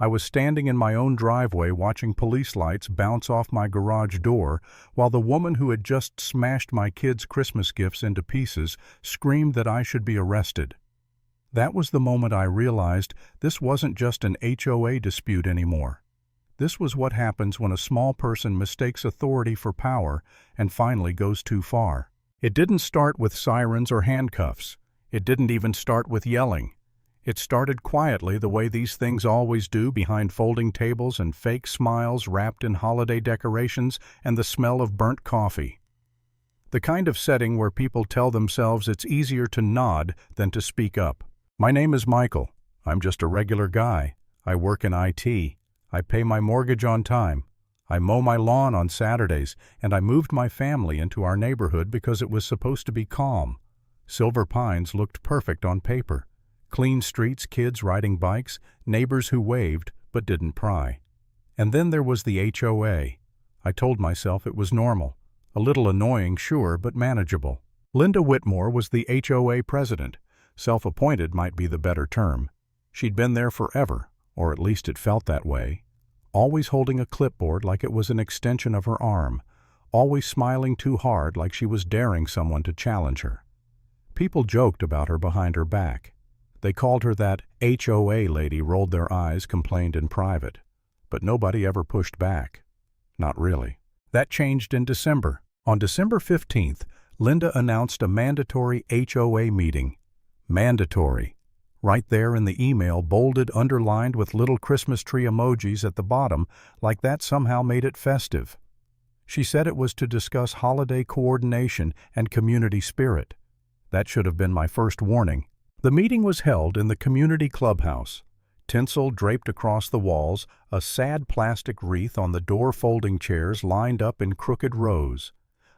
I was standing in my own driveway watching police lights bounce off my garage door while the woman who had just smashed my kids' Christmas gifts into pieces screamed that I should be arrested. That was the moment I realized this wasn't just an HOA dispute anymore. This was what happens when a small person mistakes authority for power and finally goes too far. It didn't start with sirens or handcuffs. It didn't even start with yelling. It started quietly the way these things always do, behind folding tables and fake smiles wrapped in holiday decorations and the smell of burnt coffee. The kind of setting where people tell themselves it's easier to nod than to speak up. My name is Michael. I'm just a regular guy. I work in IT. I pay my mortgage on time. I mow my lawn on Saturdays, and I moved my family into our neighborhood because it was supposed to be calm. Silver Pines looked perfect on paper. Clean streets, kids riding bikes, neighbors who waved but didn't pry. And then there was the HOA. I told myself it was normal. A little annoying, sure, but manageable. Linda Whitmore was the HOA president. Self-appointed might be the better term. She'd been there forever, or at least it felt that way. Always holding a clipboard like it was an extension of her arm. Always smiling too hard like she was daring someone to challenge her. People joked about her behind her back. They called her that HOA lady, rolled their eyes, complained in private. But nobody ever pushed back. Not really. That changed in December. On December 15th, Linda announced a mandatory HOA meeting. Mandatory. Right there in the email, bolded, underlined with little Christmas tree emojis at the bottom, like that somehow made it festive. She said it was to discuss holiday coordination and community spirit. That should have been my first warning. The meeting was held in the community clubhouse. Tinsel draped across the walls, a sad plastic wreath on the door, folding chairs lined up in crooked rows.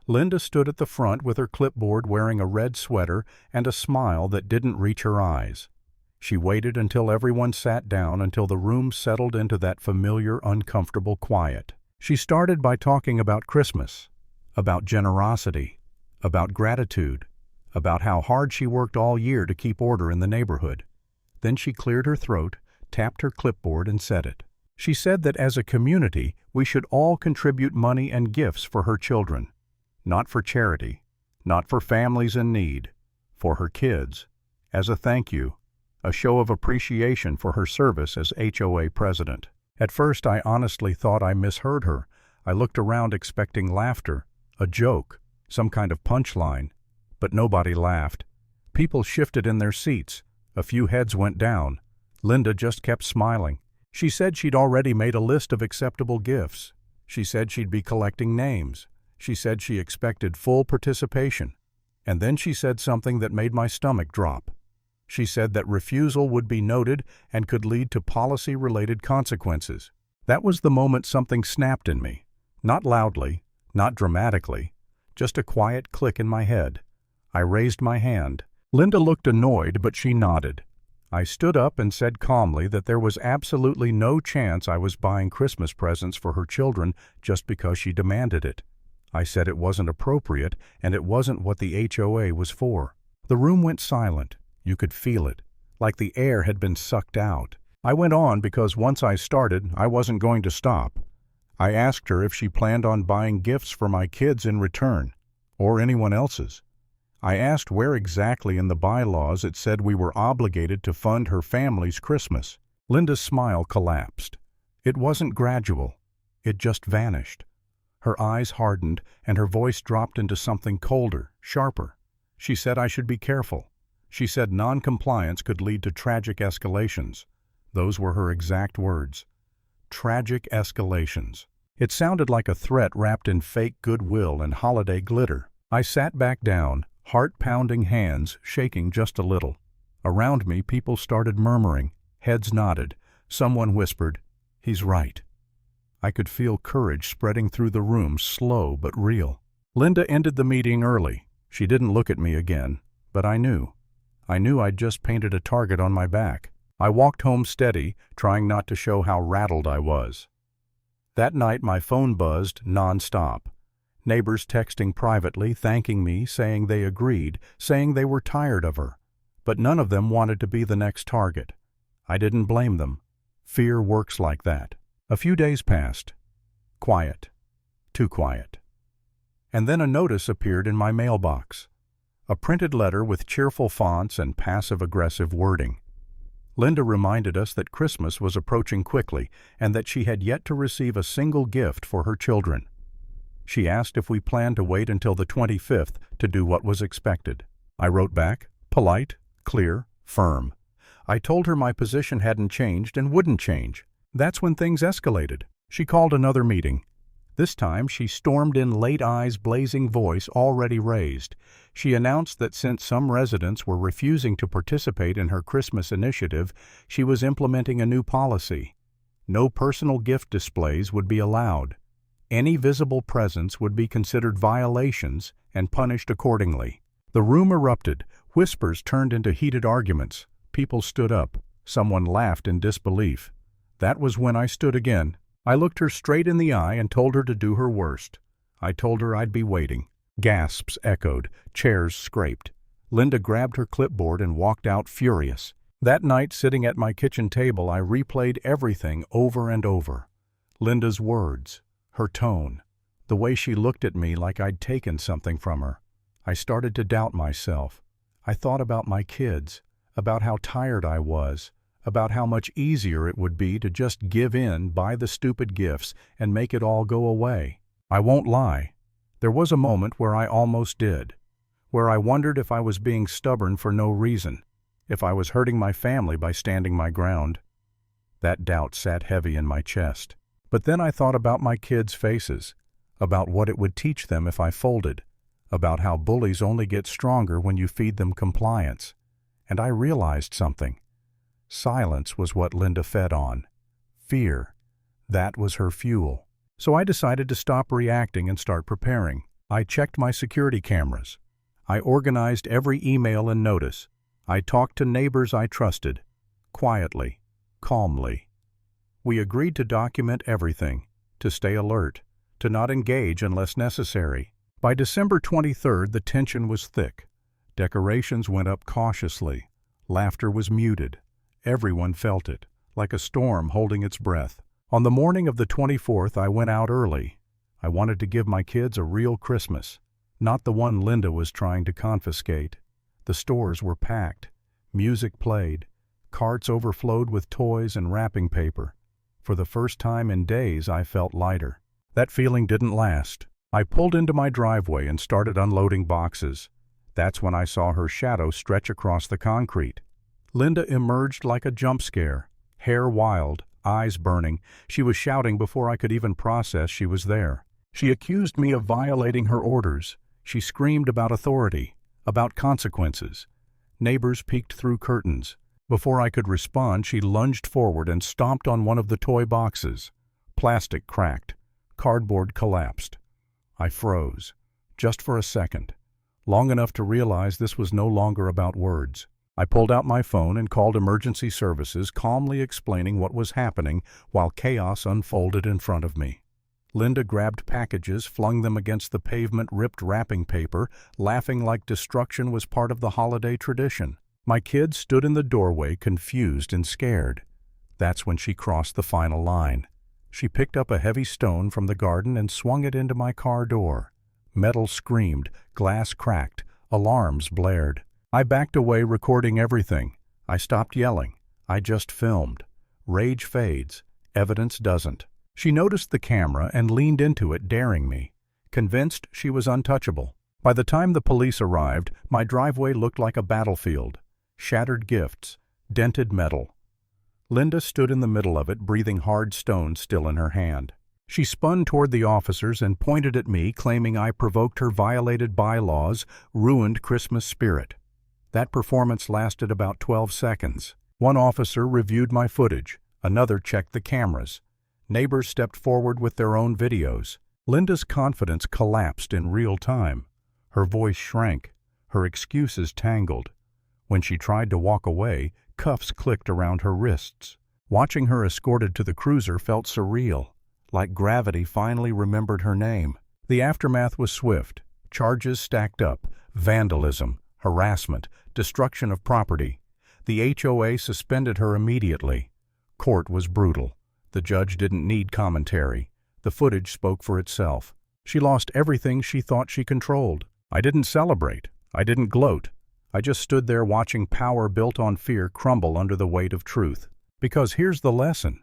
Linda stood at the front with her clipboard, wearing a red sweater and a smile that didn't reach her eyes. She waited until everyone sat down, until the room settled into that familiar, uncomfortable quiet. She started by talking about Christmas, about generosity, about gratitude, about how hard she worked all year to keep order in the neighborhood. Then she cleared her throat, tapped her clipboard, and said it. She said that as a community, we should all contribute money and gifts for her children. Not for charity, not for families in need, for her kids, as a thank you, a show of appreciation for her service as HOA president. At first, I honestly thought I misheard her. I looked around expecting laughter, a joke, some kind of punchline. But nobody laughed. People shifted in their seats. A few heads went down. Linda just kept smiling. She said she'd already made a list of acceptable gifts. She said she'd be collecting names. She said she expected full participation. And then she said something that made my stomach drop. She said that refusal would be noted and could lead to policy-related consequences. That was the moment something snapped in me. Not loudly, not dramatically, just a quiet click in my head. I raised my hand. Linda looked annoyed, but she nodded. I stood up and said calmly that there was absolutely no chance I was buying Christmas presents for her children just because she demanded it. I said it wasn't appropriate, and it wasn't what the HOA was for. The room went silent. You could feel it, like the air had been sucked out. I went on because once I started, I wasn't going to stop. I asked her if she planned on buying gifts for my kids in return, or anyone else's. I asked where exactly in the bylaws it said we were obligated to fund her family's Christmas. Linda's smile collapsed. It wasn't gradual. It just vanished. Her eyes hardened, and her voice dropped into something colder, sharper. She said I should be careful. She said non-compliance could lead to tragic escalations. Those were her exact words. Tragic escalations. It sounded like a threat wrapped in fake goodwill and holiday glitter. I sat back down, heart-pounding hands shaking just a little. Around me, people started murmuring. Heads nodded. Someone whispered, "He's right." I could feel courage spreading through the room, slow but real. Linda ended the meeting early. She didn't look at me again, but I knew. I knew I'd just painted a target on my back. I walked home steady, trying not to show how rattled I was. That night my phone buzzed non-stop. Neighbors texting privately, thanking me, saying they agreed, saying they were tired of her. But none of them wanted to be the next target. I didn't blame them. Fear works like that. A few days passed. Quiet. Too quiet. And then a notice appeared in my mailbox. A printed letter with cheerful fonts and passive-aggressive wording. Linda reminded us that Christmas was approaching quickly and that she had yet to receive a single gift for her children. She asked if we planned to wait until the 25th to do what was expected. I wrote back, polite, clear, firm. I told her my position hadn't changed and wouldn't change. That's when things escalated. She called another meeting. This time she stormed in, late eyes, blazing voice already raised. She announced that since some residents were refusing to participate in her Christmas initiative, she was implementing a new policy. No personal gift displays would be allowed. Any visible presents would be considered violations and punished accordingly. The room erupted. Whispers turned into heated arguments. People stood up. Someone laughed in disbelief. That was when I stood again. I looked her straight in the eye and told her to do her worst. I told her I'd be waiting. Gasps echoed. Chairs scraped. Linda grabbed her clipboard and walked out furious. That night, sitting at my kitchen table, I replayed everything over and over. Linda's words, her tone, the way she looked at me like I'd taken something from her. I started to doubt myself. I thought about my kids, about how tired I was, about how much easier it would be to just give in, buy the stupid gifts, and make it all go away. I won't lie. There was a moment where I almost did, where I wondered if I was being stubborn for no reason, if I was hurting my family by standing my ground. That doubt sat heavy in my chest. But then I thought about my kids' faces, about what it would teach them if I folded, about how bullies only get stronger when you feed them compliance. And I realized something. Silence was what Linda fed on. Fear. That was her fuel. So I decided to stop reacting and start preparing. I checked my security cameras. I organized every email and notice. I talked to neighbors I trusted. Quietly. Calmly. We agreed to document everything, to stay alert, to not engage unless necessary. By December 23rd, the tension was thick. Decorations went up cautiously. Laughter was muted. Everyone felt it, like a storm holding its breath. On the morning of the 24th, I went out early. I wanted to give my kids a real Christmas, not the one Linda was trying to confiscate. The stores were packed. Music played. Carts overflowed with toys and wrapping paper. For the first time in days, I felt lighter. That feeling didn't last. I pulled into my driveway and started unloading boxes. That's when I saw her shadow stretch across the concrete. Linda emerged like a jump scare, hair wild, eyes burning. She was shouting before I could even process she was there. She accused me of violating her orders. She screamed about authority, about consequences. Neighbors peeked through curtains. Before I could respond, she lunged forward and stomped on one of the toy boxes. Plastic cracked. Cardboard collapsed. I froze, just for a second, long enough to realize this was no longer about words. I pulled out my phone and called emergency services, calmly explaining what was happening while chaos unfolded in front of me. Linda grabbed packages, flung them against the pavement, ripped wrapping paper, laughing like destruction was part of the holiday tradition. My kids stood in the doorway, confused and scared. That's when she crossed the final line. She picked up a heavy stone from the garden and swung it into my car door. Metal screamed, glass cracked, alarms blared. I backed away, recording everything. I stopped yelling. I just filmed. Rage fades. Evidence doesn't. She noticed the camera and leaned into it, daring me, convinced she was untouchable. By the time the police arrived, my driveway looked like a battlefield. Shattered gifts, dented metal. Linda stood in the middle of it, breathing hard stone still in her hand. She spun toward the officers and pointed at me, claiming I provoked her, violated bylaws, ruined Christmas spirit. That performance lasted about 12 seconds. One officer reviewed my footage. Another checked the cameras. Neighbors stepped forward with their own videos. Linda's confidence collapsed in real time. Her voice shrank. Her excuses tangled. When she tried to walk away, cuffs clicked around her wrists. Watching her escorted to the cruiser felt surreal, like gravity finally remembered her name. The aftermath was swift. Charges stacked up. Vandalism, harassment, destruction of property. The HOA suspended her immediately. Court was brutal. The judge didn't need commentary. The footage spoke for itself. She lost everything she thought she controlled. I didn't celebrate. I didn't gloat. I just stood there watching power built on fear crumble under the weight of truth. Because here's the lesson.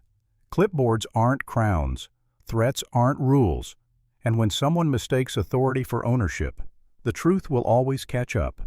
Clipboards aren't crowns. Threats aren't rules. And when someone mistakes authority for ownership, the truth will always catch up.